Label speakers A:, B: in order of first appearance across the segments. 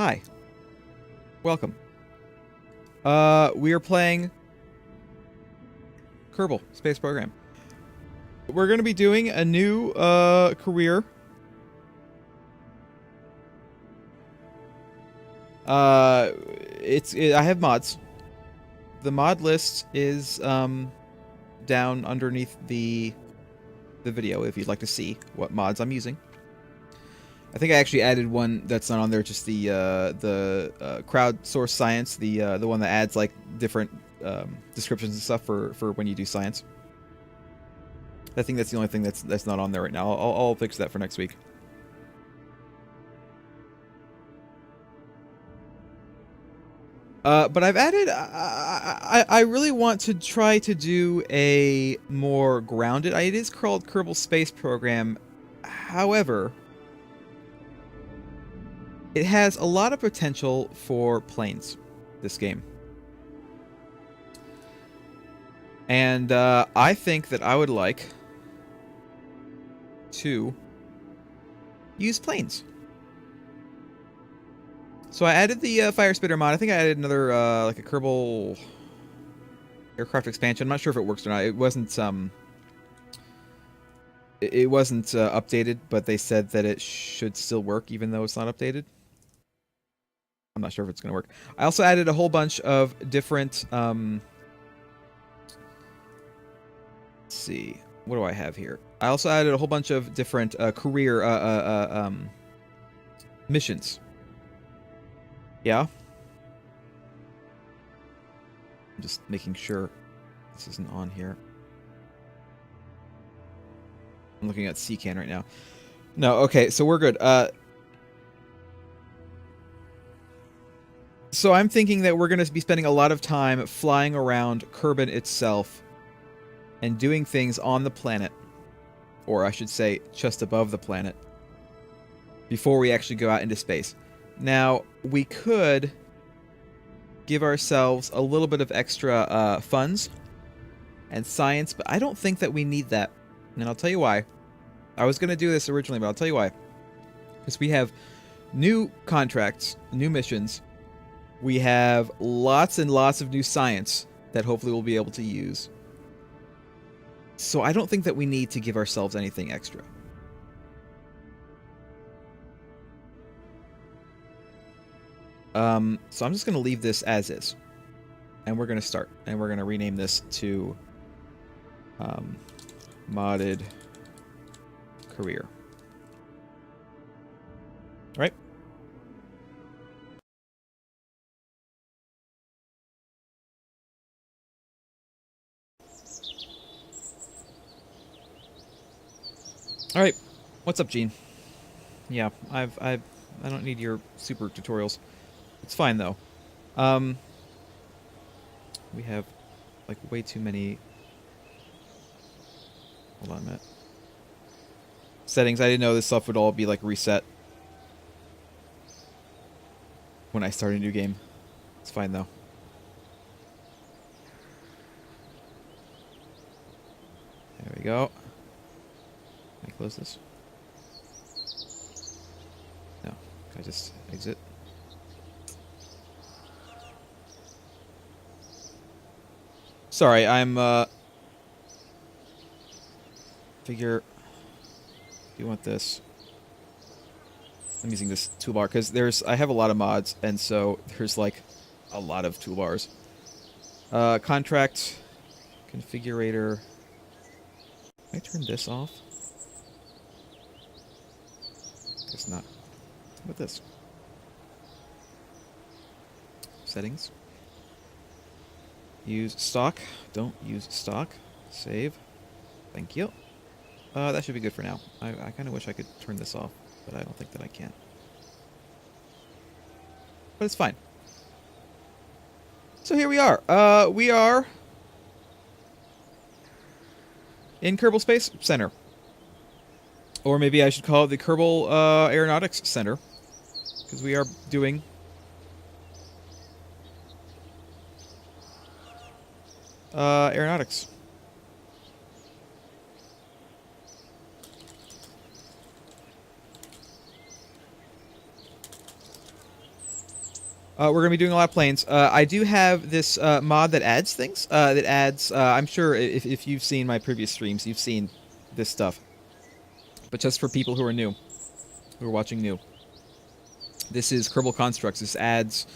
A: Hi. Welcome. We are playing Kerbal Space Program. We're going to be doing a new career. I have mods. The mod list is down underneath the video if you'd like to see what mods I'm using. I think I actually added one that's not on there, just the crowdsourced science, the one that adds like different descriptions and stuff for when you do science. I think that's the only thing that's not on there right now. I'll fix that for next week. But I've added. I really want to try to do a more grounded. It is called Kerbal Space Program. However, it has a lot of potential for planes, this game. And I think that I would like to use planes. So I added the Fire Spitter mod. I think I added another, like a Kerbal aircraft expansion. I'm not sure if it works or not. It wasn't, updated, but they said that it should still work even though it's not updated. I'm not sure if it's going to work. I also added a whole bunch of different, let's see, what do I have here? I also added a whole bunch of different career missions. Yeah. I'm just making sure this isn't on here. I'm looking at CCAN right now. No, okay, so we're good. So I'm thinking that we're going to be spending a lot of time flying around Kerbal itself and doing things on the planet, or I should say just above the planet, before we actually go out into space. Now, we could give ourselves a little bit of extra funds and science, but I don't think that we need that. And I'll tell you why. I was going to do this originally, but I'll tell you why. Because we have new contracts, new missions. We have lots and lots of new science that hopefully we'll be able to use. So I don't think that we need to give ourselves anything extra. So I'm just going to leave this as is. And we're going to start. And we're going to rename this to modded career. All right. All right. What's up, Gene? Yeah, I don't need your super tutorials. It's fine though. We have like way too many. Hold on a minute. Settings. I didn't know this stuff would all be like reset when I start a new game. It's fine though. There we go. Can I close this? No. Can I just exit? Sorry, I'm figure. Do you want this? I'm using this toolbar because I have a lot of mods, and so there's like a lot of toolbars. Contract configurator. Can I turn this off? Guess not. How about this? Settings. Use stock. Don't use stock. Save. Thank you. That should be good for now. I kind of wish I could turn this off, but I don't think that I can. But it's fine. So here we are. We are in Kerbal Space Center. Or maybe I should call it the Kerbal Aeronautics Center. Because we are doing aeronautics. We're going to be doing a lot of planes. I do have this mod that adds things. That adds, I'm sure if you've seen my previous streams, you've seen this stuff. But just for people who are new, who are watching new, this is Kerbal Constructs. This adds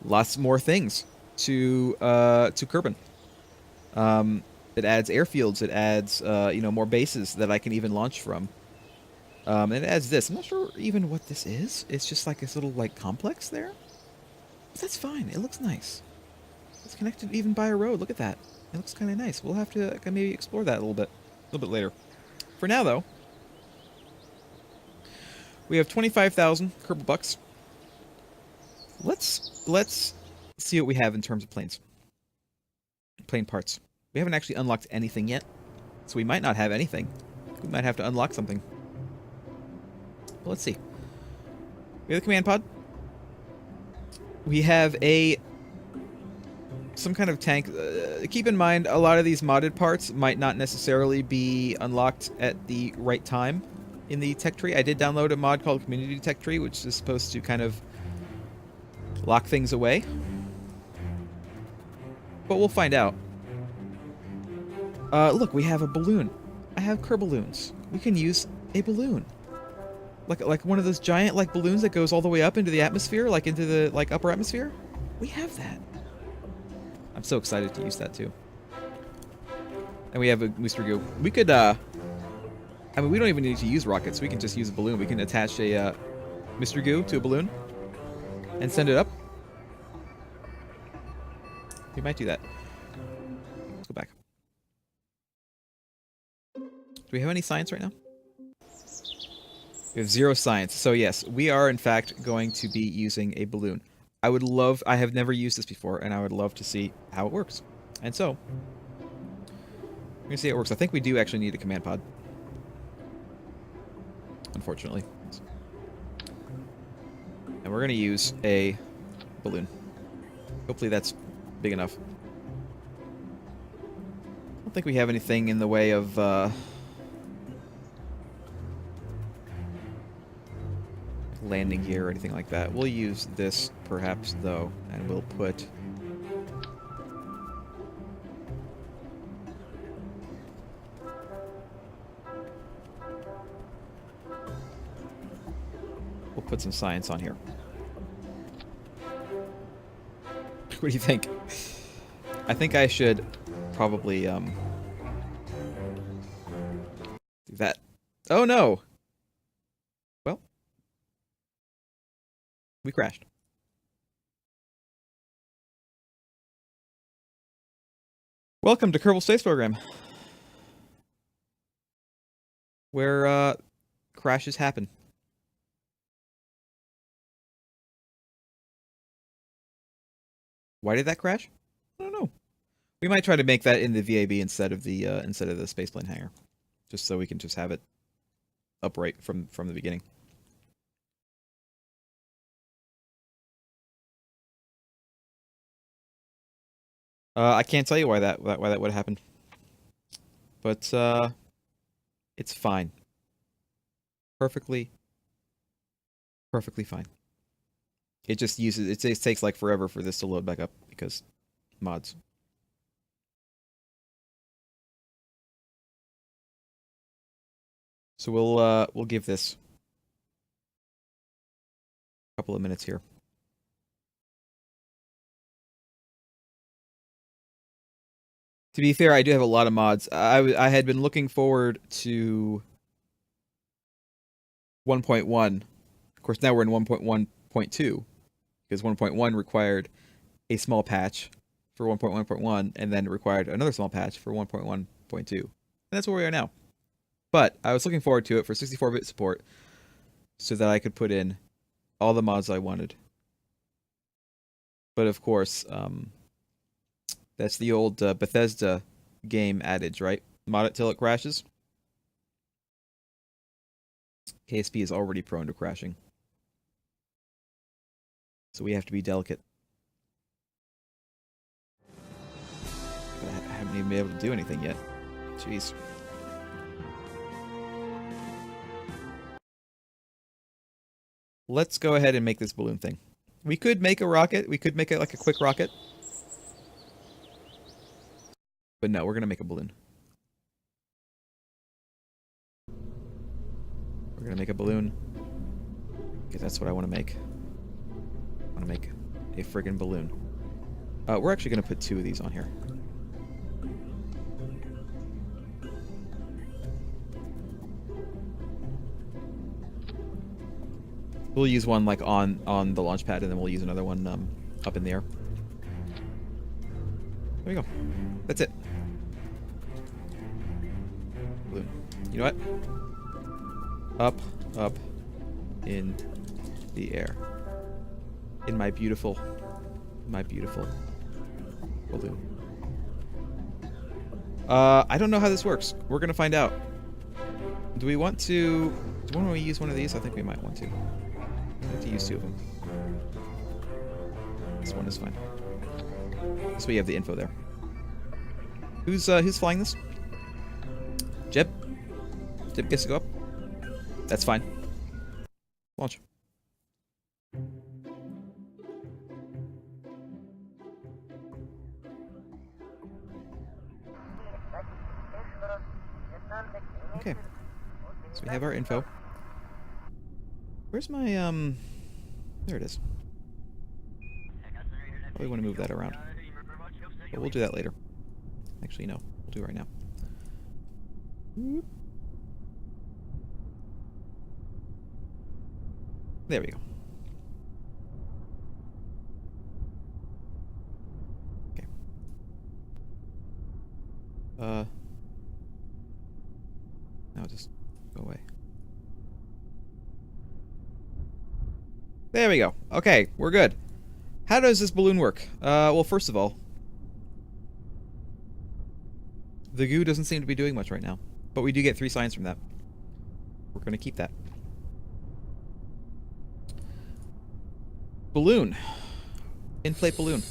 A: lots more things to Kerbin. It adds airfields. It adds more bases that I can even launch from. And it adds this. I'm not sure even what this is. It's just like this little like complex there. But that's fine. It looks nice. It's connected even by a road. Look at that. It looks kind of nice. We'll have to maybe explore that a little bit later. For now, though, we have 25,000 Kerbal bucks. Let's see what we have in terms of planes. Plane parts. We haven't actually unlocked anything yet, so we might not have anything. We might have to unlock something. Well, let's see. We have the command pod. We have some kind of tank. Keep in mind, a lot of these modded parts might not necessarily be unlocked at the right time in the tech tree. I did download a mod called Community Tech Tree, which is supposed to kind of lock things away. But we'll find out. Look, we have a balloon. I have Kerbaloons. We can use a balloon. Like one of those giant like balloons that goes all the way up into the atmosphere, like into the upper atmosphere. We have that. I'm so excited to use that too. And we have a Mr. Goo. We could I mean, we don't even need to use rockets. We can just use a balloon. We can attach a Mr. Goo to a balloon and send it up. We might do that. Let's go back. Do we have any science right now? We have 0 science. So yes, we are in fact going to be using a balloon. I have never used this before, and I would love to see how it works. And so, we're going to see how it works. I think we do actually need a command pod. Unfortunately. And we're going to use a balloon. Hopefully that's big enough. I don't think we have anything in the way of landing gear or anything like that. We'll use this perhaps though, and we'll put some science on here. What do you think? I think I should probably do that. Oh no! Well, we crashed. Welcome to Kerbal Space Program, where crashes happen. Why did that crash? I don't know. We might try to make that in the VAB instead of the spaceplane hangar, just so we can just have it upright from the beginning. I can't tell you why that would have happened, but it's fine. Perfectly fine. It just takes like forever for this to load back up because mods. So we'll give this a couple of minutes here. To be fair, I do have a lot of mods. I had been looking forward to 1.1. Of course, now we're in 1.1.2 because 1.1 required a small patch for 1.1.1 and then required another small patch for 1.1.2. And that's where we are now. But I was looking forward to it for 64-bit support so that I could put in all the mods I wanted. But of course, that's the old Bethesda game adage, right? Mod it till it crashes. KSP is already prone to crashing. So we have to be delicate. But I haven't even been able to do anything yet. Jeez. Let's go ahead and make this balloon thing. We could make a rocket. We could make it like a quick rocket. But no, we're going to make a balloon. We're going to make a balloon. Because that's what I want to make. I want to make a friggin' balloon. We're actually going to put 2 of these on here. We'll use one like on the launch pad, and then we'll use another one up in the air. There we go. That's it. Balloon. You know what? Up in the air. In my beautiful balloon. I don't know how this works. We're gonna find out. Do we want to use one of these? I think we might want to. I have to use 2 of them. This one is fine. So we have the info there. Who's flying this? Jeb? Jeb gets to go up? That's fine. Launch. Okay. So we have our info. Where's my, there it is. Probably want to move that around. But we'll do that later. Actually, no. We'll do it right now. There we go. Okay. Now just go away. There we go. Okay, we're good. How does this balloon work? Well, first of all, the goo doesn't seem to be doing much right now, but we do get 3 signs from that. We're going to keep that. Balloon. Inflate balloon.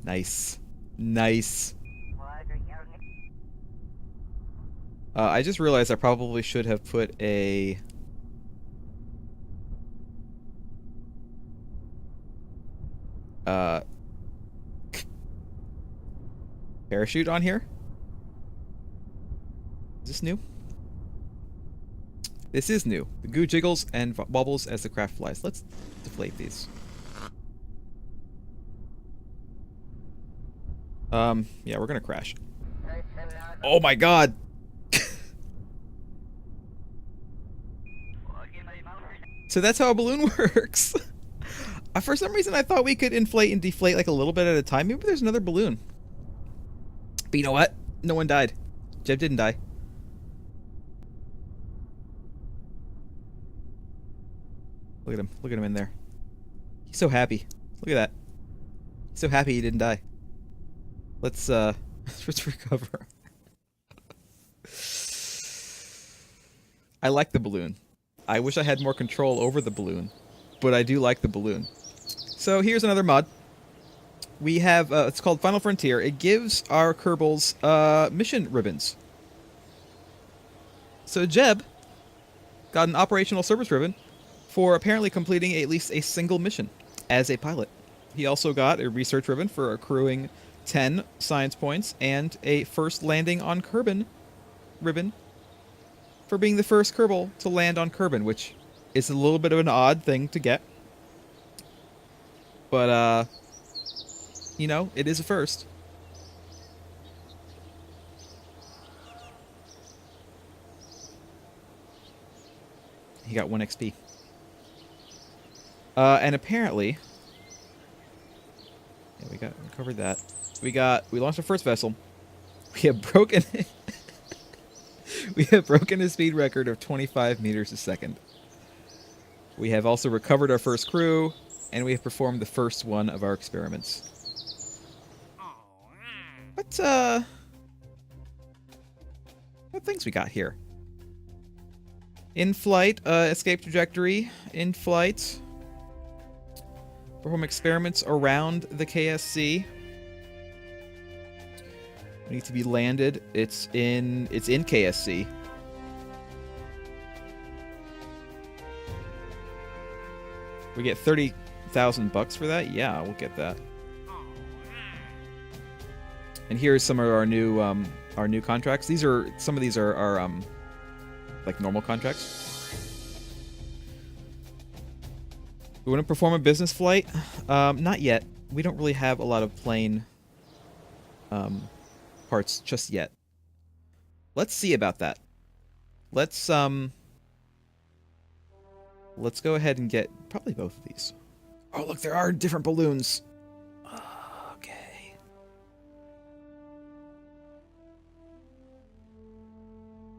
A: Nice. Nice. I just realized I probably should have put a... parachute on here? Is this new? This is new. The goo jiggles and wobbles as the craft flies. Let's deflate these. Yeah, we're gonna crash. Oh my god! So that's how a balloon works. For some reason I thought we could inflate and deflate like a little bit at a time. Maybe there's another balloon. But you know what? No one died. Jeb didn't die. Look at him. Look at him in there. He's so happy. Look at that. He's so happy he didn't die. Let's let's recover. I like the balloon. I wish I had more control over the balloon, but I do like the balloon. So here's another mod. We have, it's called Final Frontier. It gives our Kerbals mission ribbons. So Jeb got an operational service ribbon for apparently completing at least a single mission as a pilot. He also got a research ribbon for accruing 10 science points and a first landing on Kerbin ribbon for being the first Kerbal to land on Kerbin, which is a little bit of an odd thing to get. But, you know, it is a first. He got 1 XP. And apparently... yeah, we covered that. We launched our first vessel. We have broken... we have broken a speed record of 25 meters a second. We have also recovered our first crew, and we have performed the first one of our experiments. What things we got here? In flight, escape trajectory, in flight. Perform experiments around the KSC. We need to be landed. It's in KSC. We get 30,000 bucks for that? Yeah, we'll get that. And here's some of our new contracts. Some of these are like normal contracts. We want to perform a business flight? Not yet. We don't really have a lot of plane parts just yet. Let's see about that. Let's go ahead and get probably both of these. Oh, look, there are different balloons. Okay.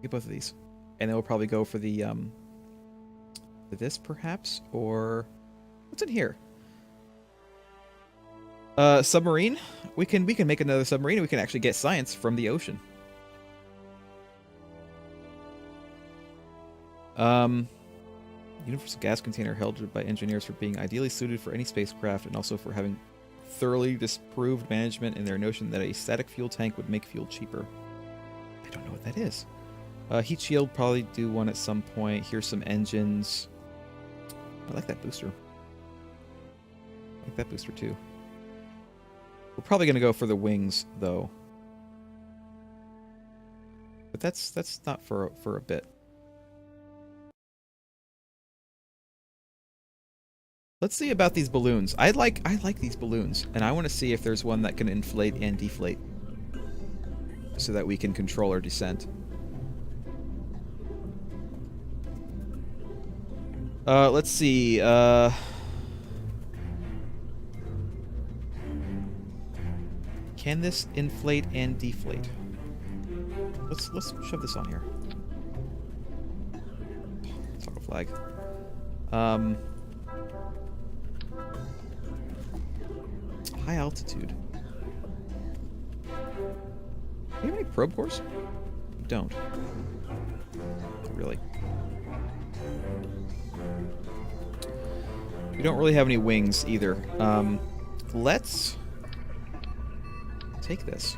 A: Get both of these. And then we'll probably go for the for this perhaps, or what's in here? Submarine. We can make another submarine and we can actually get science from the ocean. Universal gas container held by engineers for being ideally suited for any spacecraft and also for having thoroughly disproved management in their notion that a static fuel tank would make fuel cheaper. I don't know what that is. Heat shield, probably do one at some point. Here's some engines. I like that booster. I like that booster too. We're probably going to go for the wings, though. But that's not for a bit. Let's see about these balloons. I like these balloons, and I want to see if there's one that can inflate and deflate, so that we can control our descent. Let's see. Can this inflate and deflate? Let's shove this on here. Toggle flag. High altitude. Do you have any probe cores? You don't. Not really. We don't really have any wings either. Let's take this.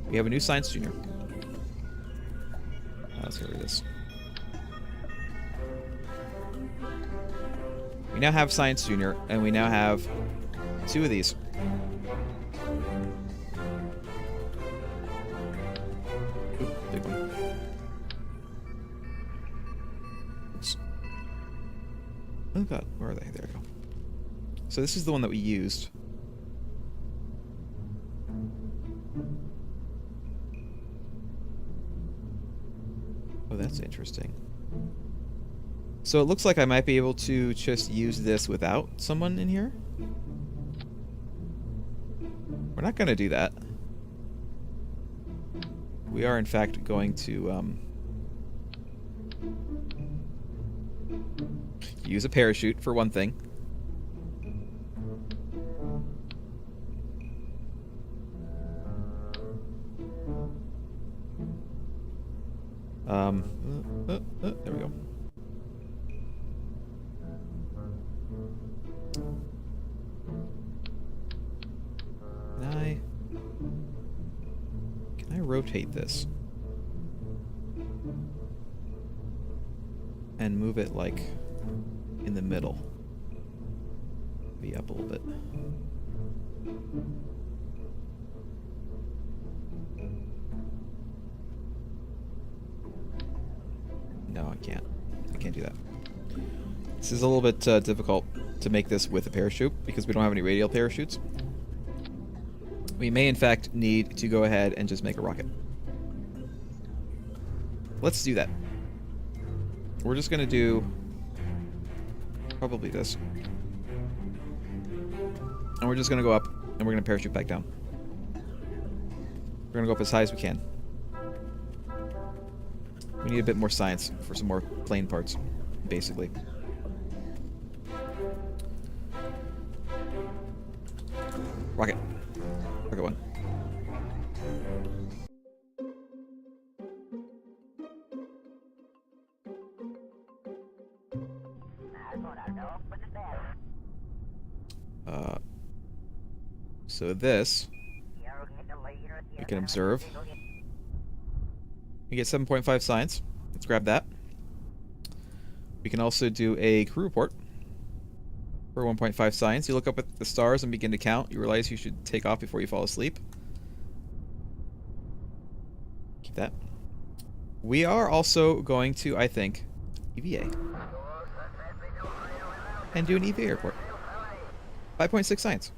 A: We have a new science junior. Let's get rid of this. We now have science junior, and we now have 2 of these. Oop, big one. Oops. Oh god, where are they? There we go. So this is the one that we used. Oh, that's interesting. So it looks like I might be able to just use this without someone in here. We're not going to do that. We are, in fact, going to use a parachute for one thing. There we go. Can I rotate this and move it like in the middle? Be up a little bit. No, I can't. I can't do that. This is a little bit difficult to make this with a parachute because we don't have any radial parachutes. We may, in fact, need to go ahead and just make a rocket. Let's do that. We're just going to do probably this. And we're just going to go up, and we're going to parachute back down. We're going to go up as high as we can. We need a bit more science for some more plane parts, basically. Rocket. Rocket one. So this, we can observe. We get 7.5 science. Let's grab that. We can also do a crew report for 1.5 science. You look up at the stars and begin to count. You realize you should take off before you fall asleep. Keep that. We are also going to, I think, EVA. And do an EVA report. 5.6 science.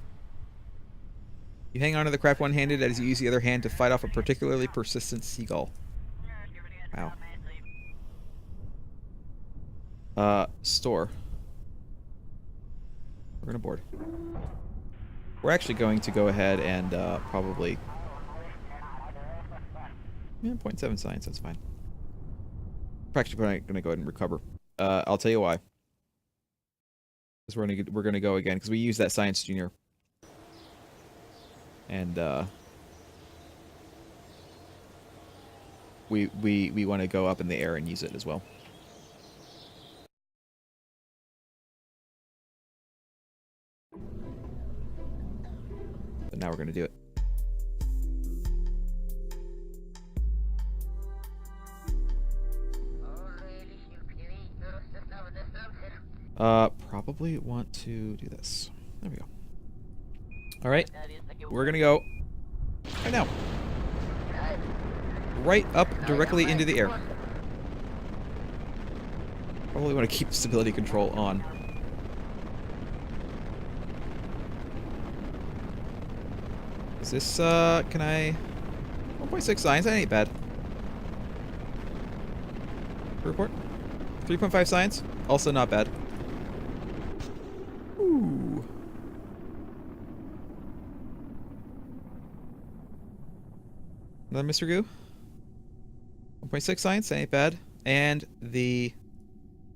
A: You hang on to the craft one-handed as you use the other hand to fight off a particularly persistent seagull. Wow. Store. We're gonna board. We're actually going to go ahead and probably... Yeah, 0.7 science, that's fine. We're actually gonna go ahead and recover. I'll tell you why. Because we're gonna go again, because we used that science junior. And we want to go up in the air and use it as well. But now we're going to do it. Probably want to do this. There we go. All right, we're gonna go right now. Right up directly into the air. Probably want to keep stability control on. Is this, can I... 1.6 science, that ain't bad. Report. 3.5 science, also not bad. Ooh. Another Mr. Goo. 1.6 science, that ain't bad. And the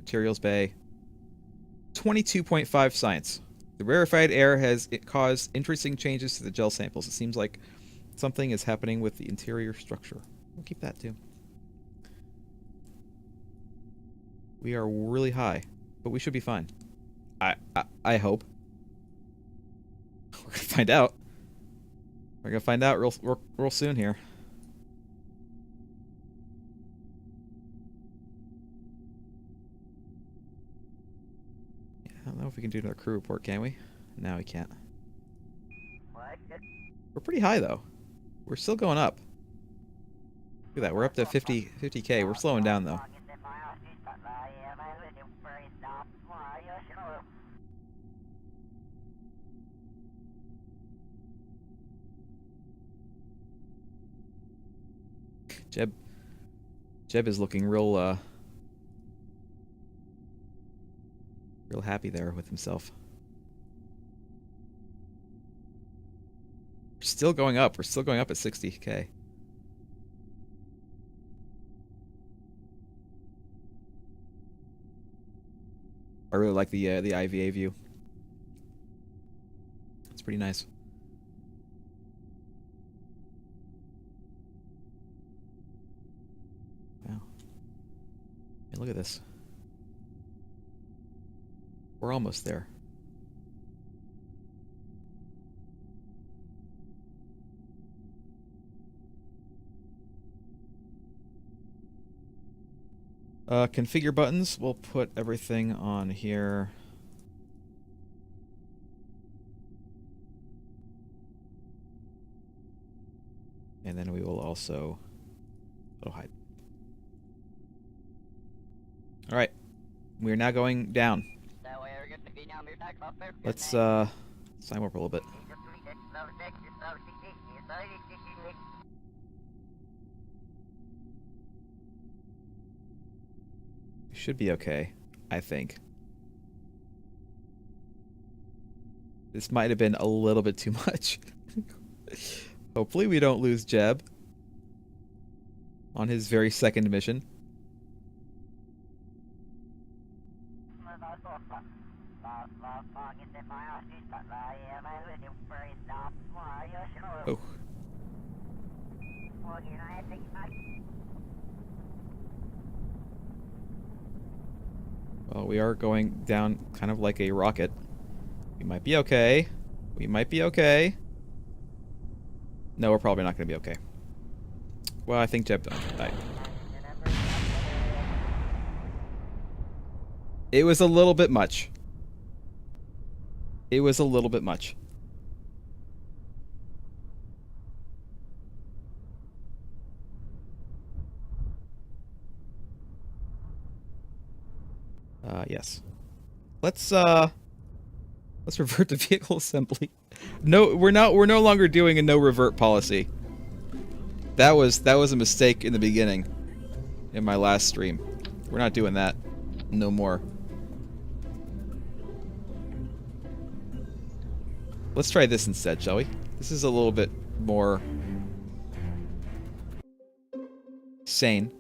A: materials bay. 22.5 science. The rarefied air has caused interesting changes to the gel samples. It seems like something is happening with the interior structure. We'll keep that too. We are really high, but we should be fine. I hope. We're gonna find out. We're gonna find out real soon here. I don't know if we can do another crew report, can we? No, we can't. We're pretty high, though. We're still going up. Look at that. We're up to 50K. We're slowing down, though. Jeb is looking real happy there with himself. We're still going up. We're still going up at 60K. I really like the IVA view. It's pretty nice. Wow. Hey, look at this. We're almost there. Configure buttons. We'll put everything on here. And then we will also hide. All right. We are now going down. Let's sign up a little bit. Should be okay, I think. This might have been a little bit too much. Hopefully we don't lose Jeb on his very second mission. Oh. Well, we are going down kind of like a rocket. We might be okay. We might be okay. No, we're probably not going to be okay. Well, I think Jeb died. It was a little bit much. It was a little bit much. Yes. Let's revert to vehicle assembly. No, we're no longer doing a no revert policy. That was a mistake in the beginning in my last stream. We're not doing that no more. Let's try this instead, shall we? This is a little bit more sane.